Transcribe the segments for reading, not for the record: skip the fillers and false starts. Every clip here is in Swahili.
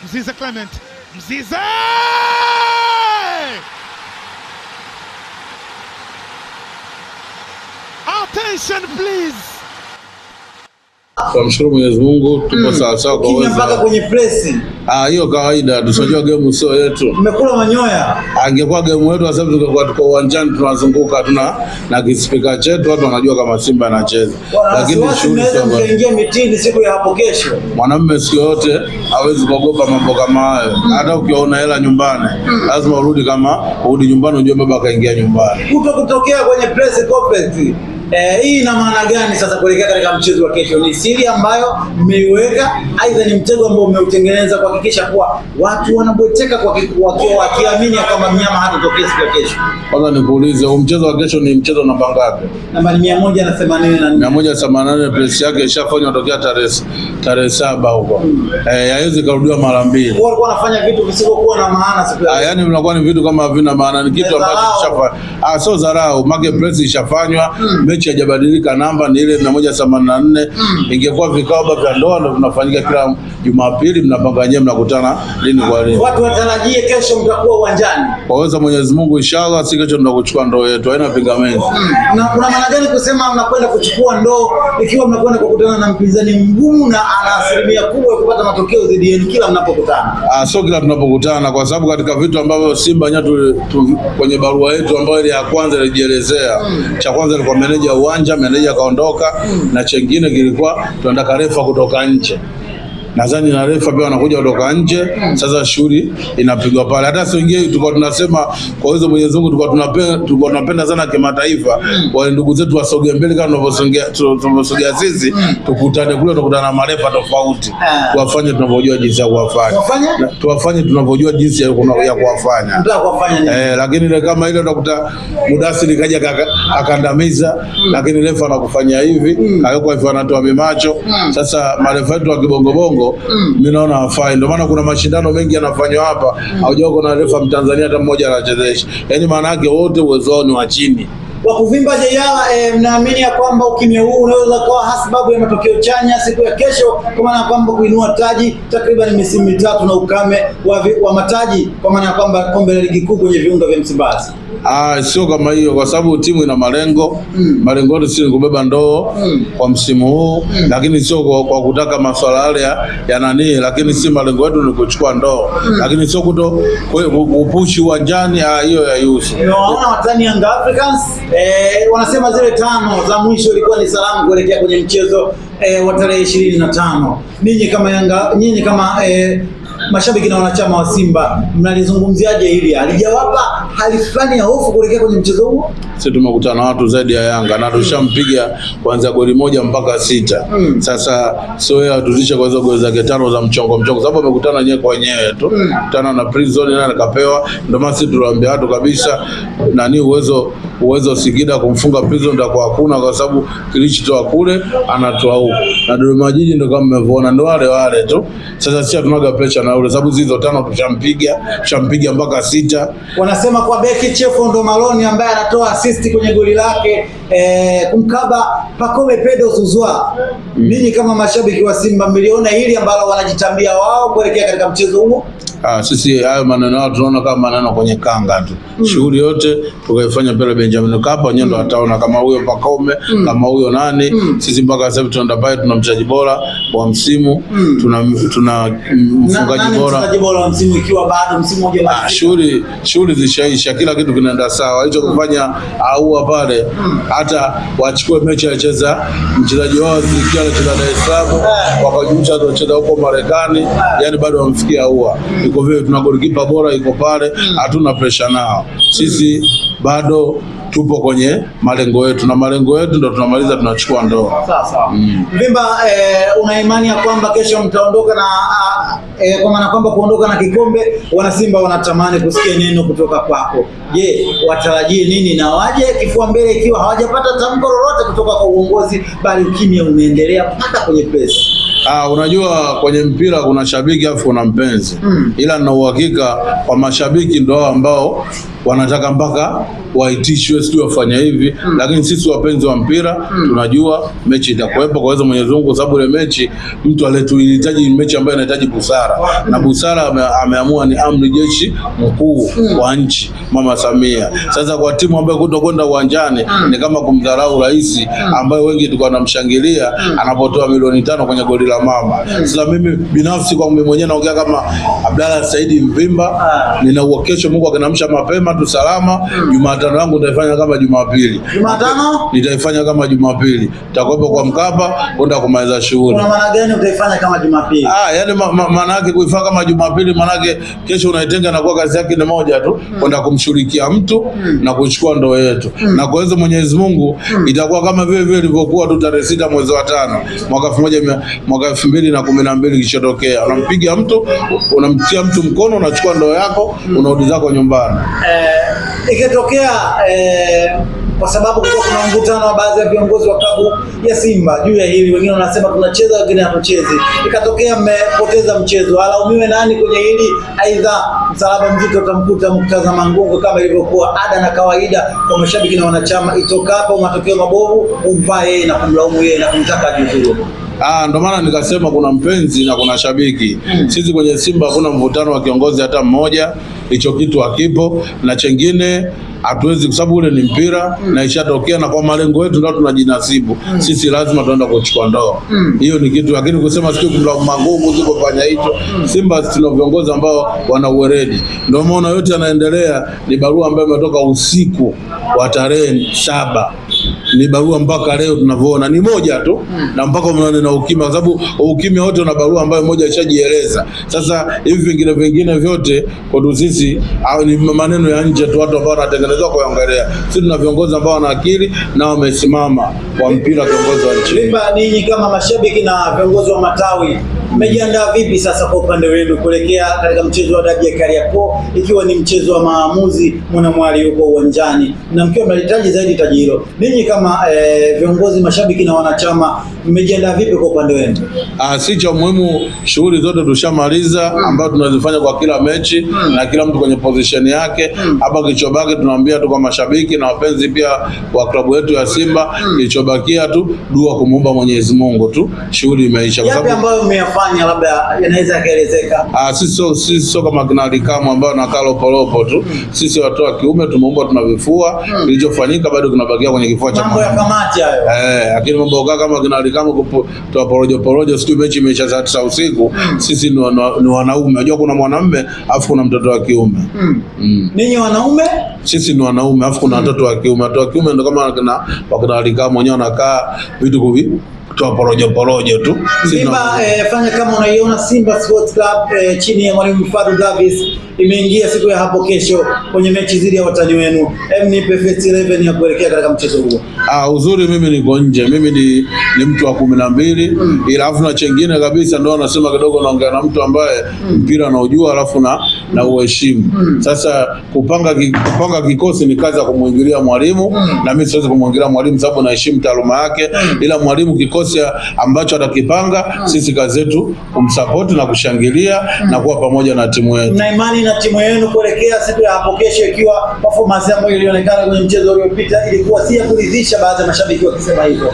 Mzize Clement. Mzize! Attention please. Tunamshukuru Mwenyezi Mungu, tupo sawa sawa kwa uwezo. Mpaka kwenye press. Hiyo kawaida, tusajua game sio yetu. Mmekula manyoya. Angekuwa game yetu sasa tungekuwa tuko uwanjani tunazunguka tuna na kispika chetu, watu wanajua kama Simba anacheza. Lakini tunaweza kuingia mitini siku ya hapo kesho. Mwanamume siku yote hawezi kuogopa mambo kama hayo. Hata ukiona hela nyumbani, lazima urudi nyumbani unjue baba kaingia nyumbani. Kutokea kwenye press conference. Hii ina maana gani sasa kuelekea katika mchezo wa kesho? Ni siri ambayo mmeiweka, aidha ni mtego ambao mmeutengeneza kuhakikisha kuwa watu wanabweteka wakiamini kwamba mnyama hatatokea siku ya kesho? Kwanza nikuulize, mchezo wa kesho ni mchezo namba ngapi? Namba 184. 184, press yake ishafanywa tokea tarehe 7 huko. Haiwezi kurudiwa mara mbili. Walikuwa wanafanya vitu visivyokuwa na maana siku ya. Yaani mnakuwa ni vitu kama havina maana, ni kitu ambacho kishafanywa. Sio dharau, market press ishafanywa. Mechi hajabadilika, namba ni ile 184. Ingekuwa vikao vya ndoa ndio vinafanyika kila Jumapili, mnapanga nyewe mnakutana lini kwa lini. Watu watarajie kesho mtakuwa uwanjani. Kwa uwezo Mwenyezi Mungu inshallah, si kesho ndio kuchukua ndoo yetu. Haina pingamizi. Na kuna maana gani kusema mnakwenda kuchukua ndoo ikiwa mnakwenda kukutana na mpinzani mgumu na ana asilimia kubwa ya kupata matokeo dhidi yenu kila mnapokutana? Sio kila tunapokutana, kwa sababu katika vitu ambavyo Simba nyewe kwenye barua yetu ambayo ile ya kwanza ilijielezea, cha kwanza ilikuwa meneja uwanja, meneja kaondoka, na chengine kilikuwa tunataka refa kutoka nje. Nadhani na refa pia wanakuja kutoka nje. Sasa shughuli inapigwa pale. Hata sio ingie tulikuwa tunasema kwa hizo Mwenyezi Mungu tulikuwa tunapenda sana kimataifa wale ndugu zetu wasogee mbele kama tunavyosogea sisi, tukutane kule, tukutana na marefa tofauti, tuwafanye tunavyojua jinsi ya kuwafanya. Tuwafanye tunavyojua jinsi ya kuwafanya. Lakini ile kama ile utakuta Mudasiri kaja akandamiza, lakini refa anakufanya hivi, hayuko hivyo, anatoa mimacho. Sasa marefa wetu wa kibongobongo mimi naona hafai. Ndio maana kuna mashindano mengi yanafanywa hapa, haujaona kuna refa Mtanzania hata mmoja anachezesha. Yaani maana yake wote uwezo wao ni wa chini. Kwa kuvimba Jayala, mnaamini ya kwamba ukimya huu unaweza kuwa sababu ya matokeo chanya siku ya kesho, kwa maana kwamba kuinua taji takriban misimu mitatu na ukame wa mataji, kwa maana kwamba kombe la ligi kuu kwenye viunga vya Msimbazi? Sio kama hiyo, kwa sababu timu ina malengo. Malengo yetu si kubeba ndoo kwa msimu huu, lakini sio kwa kutaka masuala yale ya nani, lakini si malengo yetu ni kuchukua ndoo, lakini sio kupushi uwanjani. Hiyo ya yusu. Unaona watani Young Africans wanasema zile 5 za mwisho ilikuwa ni salamu kuelekea kwenye mchezo wa tarehe 25. Ninyi kama mashabiki na wanachama wa Simba mnalizungumziaje hili? Alijawapa hali fulani ya hofu kuelekea kwenye mchezo huo? Sisi tumekutana na watu zaidi ya Yanga na tushampiga kuanzia goli 1 mpaka 6. Sasa sio yeye atuzisha kwa hizo goli zake 5 za mchongo, sababu amekutana nyewe kwa wenyewe tu. Kutana na Prison na akapewa. Ndio maana sisi tuliwaambia watu kabisa nani uwezo Singida kumfunga Prison ndio kwa hakuna, kwa sababu kilichotoa kule anatoa huko. Na Dodoma Jiji ndio kama mmevyoona, ndio wale tu. Sasa sisi tunaga pecha na ule, sababu hizo 5 tushampiga mpaka 6. Wanasema kwa beki Chefo ndo Maloni ambaye anatoa assist kwenye goli lake kumkaba Pacome Pedro Zouzoua. Ninyi kama mashabiki wa Simba mliona hili ambalo wanajitambia wao kuelekea katika mchezo huo? Sisi hayo maneno yao tunaona kama maneno kwenye kanga tu. Shughuli yote tukaifanya pale Benjamin Mkapa, wenyewe ndo wataona kama huyo Pacome, kama huyo nani. Sisi mpaka sasa tunaenda pale, tuna mchezaji bora wa msimu, tuna mfungaji bora wa msimu, ikiwa bado msimu mmoja shughuli zishaisha, kila kitu kinaenda sawa. Hicho kufanya aua pale, hata wachukue mechi acheza mchezaji wao zikia anacheza Dar es Salaam, wakajumlisha anacheza huko Marekani, yani bado wamfikia aua. Iko vile tuna golikipa bora iko pale, hatuna pressure nao. Sisi bado tupo kwenye malengo yetu, na malengo yetu ndio tunamaliza, tunachukua ndoo. Sawa. Mvimba, una imani ya kwamba kesho mtaondoka na kwa maana kwamba kuondoka na kikombe? Wana Simba wanatamani kusikia neno kutoka kwako. Je, watarajie nini na waje kifua mbele ikiwa hawajapata tamko lolote kutoka kwa uongozi, bali ukimya unaendelea mpaka kwenye press? Unajua kwenye mpira kuna shabiki afu kuna mpenzi. Ila na uhakika kwa mashabiki ndio ambao wanataka mpaka waitishwe sio wafanya hivi, lakini sisi wapenzi wa mpira tunajua mechi itakuwepo kwa uwezo Mwenyezi Mungu, kwa sababu ile mechi mtu alituhitaji mechi ambayo inahitaji busara, na busara ameamua ni amri jeshi mkuu wa nchi Mama Samia. Sasa kwa timu ambayo kutokwenda uwanjani ni kama kumdharau rais ambaye wengi tulikuwa tunamshangilia anapotoa milioni 5 kwenye goli la mama. Sasa mimi binafsi kwa mimi mwenyewe naongea kama Abdalla Saidi Mvimba, nina kesho Mungu akinamsha mapema tu salama, Jumatano yangu nitaifanya kama Jumapili. Jumatano nitaifanya kama Jumapili. Tutakopa kwa Mkapa kwenda kumaliza shughuli. Kuna maana gani utaifanya kama Jumapili? Yani maana yake kuifanya kama Jumapili, maana yake kesho unaitenga na kwa kazi yake ni moja tu, kwenda kumshirikia mtu na kuchukua ndoo yetu. Na kwa hiyo Mwenyezi Mungu itakuwa kama vile vile ilivyokuwa tu tarehe 6 mwezi wa 5 mwaka 2012 kilichotokea. Unampiga mtu, unamtia mtu mkono, unachukua ndoo yako, unarudi zako nyumbani. Ikitokea kwa sababu kuna mvutano wa baadhi ya viongozi wa klabu ya Simba juu ya hili, wengine wanasema tunacheza, wengine hatuchezi. Ikatokea mmepoteza mchezo, alaumiwe nani kwenye hili? Aidha msalaba mzito utamkuta Murtaza Mangungu kama ilivyokuwa ada na kawaida kwa mashabiki na wanachama, itokapo matokeo mabovu umvaa yeye na kumlaumu yeye na kumtaka ajiuzuru. Ndio maana nikasema kuna mpenzi na kuna shabiki. Sisi kwenye Simba hakuna mvutano wa kiongozi hata mmoja, hicho kitu hakipo, na chengine hatuwezi kwa sababu ule ni mpira na ishatokea, na kwa malengo yetu ndio tunajinasibu. Sisi lazima tuenda kuchukua ndoo. Hiyo ni kitu, lakini kusema sio kumlaumu Mangungu ziko fanya hicho. Simba tuna viongozi ambao wana uweredi. Ndio maana yote yanaendelea, ni barua ambayo imetoka usiku wa tarehe 7. Ni barua mpaka leo tunavyoona ni moja tu, na mpaka mnaona na ukimya, kwa sababu ukimya wote una barua ambayo moja ishajieleza. Sasa hivi vingine vyote kwa sisi ni maneno ya nje tu, watu ambao wanatengenezwa kuongelea. Sisi tuna viongozi ambao wana akili na wamesimama kwa mpira, viongozi wa nchi. Simba, ninyi kama mashabiki na viongozi wa matawi mmejiandaa vipi sasa kwa upande wenu kuelekea katika mchezo wa dabi ya Kariakoo, ikiwa ni mchezo wa maamuzi, mwanamwali yuko uwanjani na mkiwa mnahitaji zaidi taji hilo? Ninyi kama viongozi, mashabiki na wanachama mmejiandaa vipi kwa upande wenu? Si cha muhimu, shughuli zote tushamaliza ambazo tunazifanya kwa kila mechi na kila mtu kwenye position yake. Hapa kilichobaki tunaambia tu kwa mashabiki na wapenzi pia wa klabu yetu ya Simba, kilichobakia tu dua kumuomba Mwenyezi Mungu tu, shughuli imeisha. Kwa sababu ambayo mmeyafanya labda yanaweza kaelezeka. Sisi sio kama kina Likamu ambao na kalo polopo tu. Sisi watu wa kiume tumeomba, tunavifua, kilichofanyika bado kinabakia kwenye kifua cha mambo ya kamati hayo. Lakini mambo kama kina Likamu kutoa porojo siku mechi imeisha saa 9 usiku. Sisi ni wanaume. Unajua kuna mwanamume afu kuna mtoto wa kiume. Ninyi wanaume? Sisi ni wanaume afu kuna watoto wa kiume. Watoto wa kiume ndio kama kina Likamu wenyewe wanakaa vitu kuvi toa porojo tu. Simba fanya kama unaiona Simba Sports Club chini ya mwalimu Fadlu Davis imeingia siku ya hapo kesho kwenye mechi dhidi ya watani wenu. Nipe first 11 ya kuelekea katika mchezo huo. Uzuri mimi niko nje. Mimi ni mtu wa 12, ila afu na chengine kabisa ndio anasema kidogo naongea na mtu ambaye mpira anaujua alafu na uheshimu. Sasa kupanga kikosi ni kazi ya kumwingilia mwalimu, na mimi siwezi kumwingilia mwalimu sababu naheshimu taaluma yake, ila mwalimu kikosi ambacho atakipanga, sisi kazi yetu kumsupport na kushangilia na kuwa pamoja na timu yetu. Na imani na timu yenu kuelekea siku ya hapo kesho, ikiwa performance ambayo ilionekana kwenye mchezo uliopita ilikuwa si ya kuridhisha, baadhi ya mashabiki wakisema hivyo.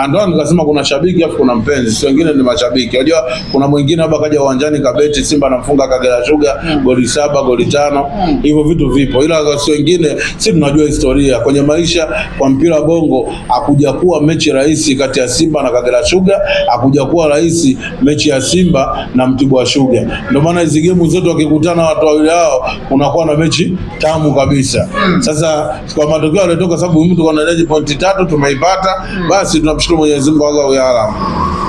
Ndio nikasema kuna shabiki afu kuna mpenzi, sio wengine ni mashabiki. Unajua kuna mwingine hapa kaja uwanjani kabeti Simba anamfunga Kagera Sugar goli 7 goli 5, hivyo vitu vipo, ila sio wengine. Sisi tunajua historia kwenye maisha kwa mpira Bongo, hakuja kuwa mechi rahisi kati ya Simba na Kagera Sugar, hakuja kuwa rahisi mechi ya Simba na Mtibwa Sugar. Ndio maana hizo game zote wakikutana watu wawili hao unakuwa na mechi tamu kabisa. Sasa kwa matokeo yalitoka, sababu mtu anahitaji pointi 3 tumeipata, basi tunamshukuru Mwenyezi Mungu Allah yaalam.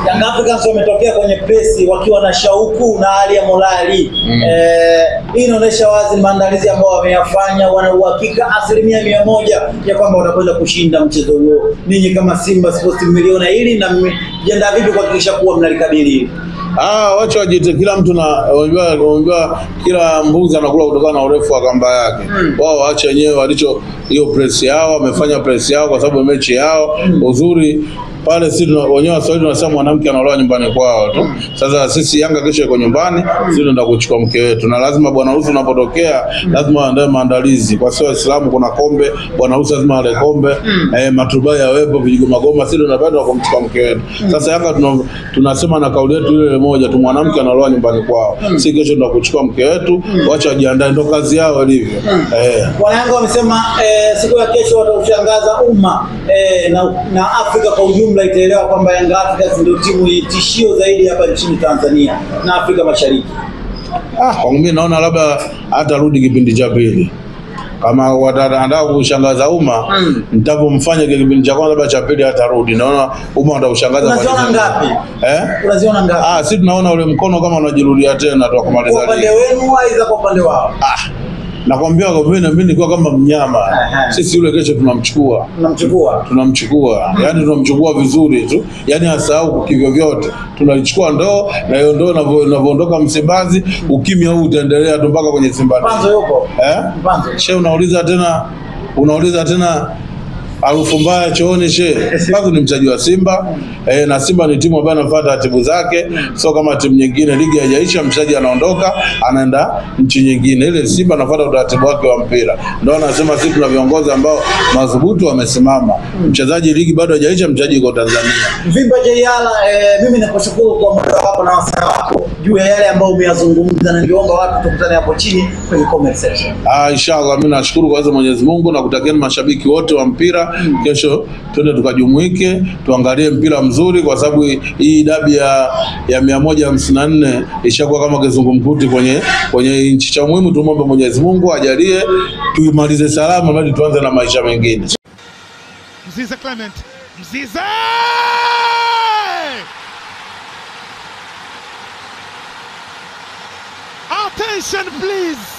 Young Africans wametokea kwenye presi wakiwa na shauku na hali ya morali. Hii inaonyesha wazi maandalizi ambayo wameyafanya, wana uhakika 100% ya kwamba watakwenda kushinda mchezo huo. Ninyi kama Simba Sports mmeliona hili na mmejiandaa vipi kuhakikisha kuwa mnalikabili hili? Wacha wajite, kila mtu na unajua kila mbuzi anakula kutokana na urefu wa kamba yake. Wao waache wenyewe walicho hiyo press yao, wamefanya press yao kwa sababu mechi yao. Uzuri pale sisi wenyewe Waswahili tunasema mwanamke anaolewa nyumbani kwao tu. Sasa sisi Yanga kesho iko nyumbani, sisi tunaenda kuchukua mke wetu, na lazima bwana harusi unapotokea lazima aandae maandalizi. Kwa sababu Waislamu kuna kombe, bwana harusi lazima ale kombe, matubai yawepo, vijigoma goma, sisi tunapenda kumchukua mke wetu. Sasa Yanga tunasema na kauli yetu ile moja tu, mwanamke anaolewa nyumbani kwao. Sisi kesho tunaenda kuchukua mke wetu, wacha wajiandae, ndio kazi yao ilivyo. Wanayanga wamesema siku ya kesho wataushangaza umma na Afrika kwa ujumla itaelewa kwamba Yanga Africans ndio timu tishio zaidi hapa nchini Tanzania na Afrika Mashariki. Kwa mimi naona labda hata rudi kipindi cha pili. Kama wataandaa kushangaza umma, nitapomfanya kipindi cha kwanza labda cha pili hata rudi. Naona umma wataushangaza kwa unaziona ngapi? Unaziona ngapi? Sisi tunaona ule mkono kama unajirudia tena tu kumaliza. Kwa upande wenu au kwa upande wao? Nakwambia kwa mimi nilikuwa kama mnyama. Sisi yule kesho tunamchukua. Yaani tunamchukua vizuri tu. Yaani asahau kivyo vyote. Tunalichukua ndoo, na hiyo ndoo inavyoondoka Msimbazi, ukimya huu utaendelea tu mpaka kwenye Simba. Mpanzo yupo. She unauliza tena harufu mbaya chooni Mpanzo ni mchezaji wa Simba, na Simba ni timu ambayo inafuata taratibu zake, sio kama timu nyingine ligi haijaisha mchezaji anaondoka anaenda nchi nyingine. Ile Simba anafuata utaratibu wake wa mpira. Ndio anasema sisi tuna viongozi ambao madhubuti wamesimama. Mchezaji ligi bado haijaisha, mchezaji yuko Tanzania. Vimba Jayala, mimi nakushukuru kwa muda wako na wasaa wako juu ya yale ambayo umeyazungumza, na ningeomba watu tukutane hapo chini kwenye comment section. Inshallah, mimi nashukuru kwa Mwenyezi Mungu na kutakieni mashabiki wote wa mpira kesho twende tukajumuike tuangalie mpira mzuri, kwa sababu hii dabi ya 154 ishakuwa kama kizungumkuti kwenye nchi. Cha muhimu tumombe Mwenyezi Mungu ajalie tuimalize salama hadi tuanze na maisha mengine. Mzize Clement, Mzize! Attention please!